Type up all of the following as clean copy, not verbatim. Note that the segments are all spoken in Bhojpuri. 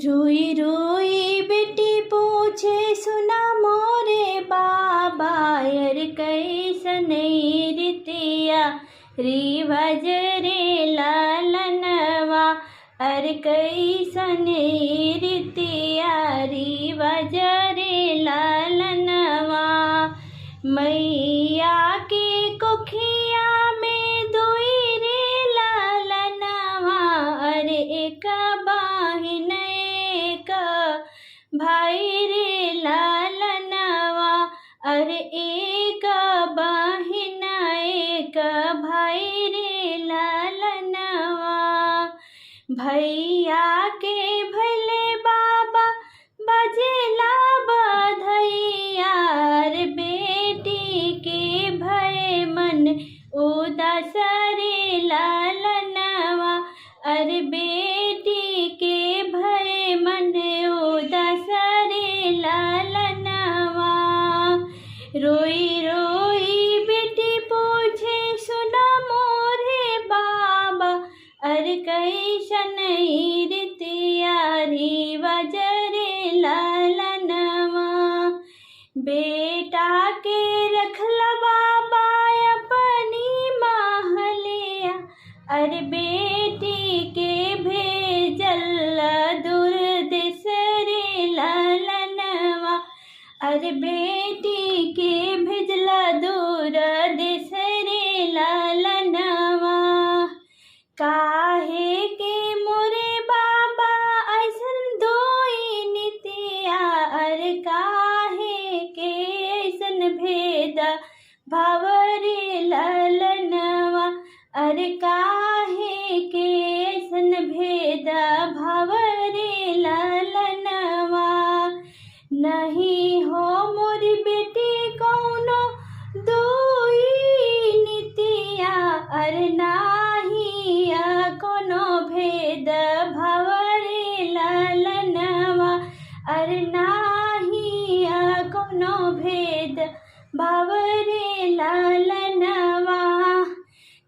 रोई रोई बेटी पूछे सुना मोरे बाबा, यार कैसन रीतिया रिवाज रे लालनवा, अर कैसन रीतिया रिवाज रे लालनवा। मैया के कोखिया में दुई रे लालनवा, अरे एक बाहिन एक भाई रे लालनवा, अरे एक बाहिन एक भाई रे लालनवा। भैया के भले बाबा बजेला बधैया, रे बेटी के भय मन उदास रे लालनवा, अरे बेटी के भय मन उदास रे लालनवा। रोई रोई बेटी पूछे सुना मोरे बाबा, अर कैसन रीतिया रिवाज रे लालनवा। बेटा के रखला बाबा अपनी महलिया, अरे बेटी के भेजल दूर देश रे लालनवा, अरे बेटी के भेजला दूर देश रे लालनवा। काहे के मोरे बाबा ऐसन दोई नीतिया, अरे काहे के ऐसन भेद भाव रे लालनवा, अरे काहे के ऐसन भेद भाव रे लालनवा। नहीं हो मोरी बेटी कौनो दुई नीतिया, अरे नाही कोनो भेद भाव रे लालनवा, अरे नाही कोनो भेद भाव रे लालनवा।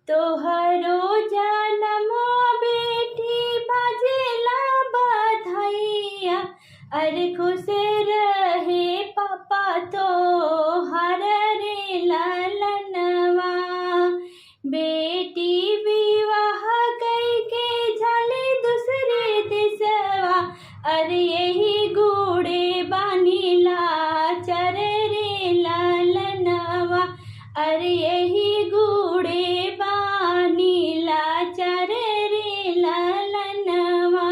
तोहरो जनम बेटी बाजेला बधैया, अरे खुश रहे पापा तोहर रे लालनवा। बेटी विवाह करके झाले दूसरे देशवा, अरे यही गुड़े बानीला चर रे लालनवा, अरे यही गुड़े बानीला चर रे लालनवा।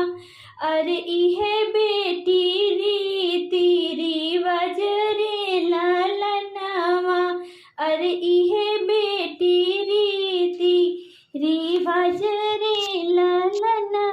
अरे इहे बेटी रीति रिवाज रे लालनवा, अरे इहे बेटी रीति रिवाज रे लालनवा।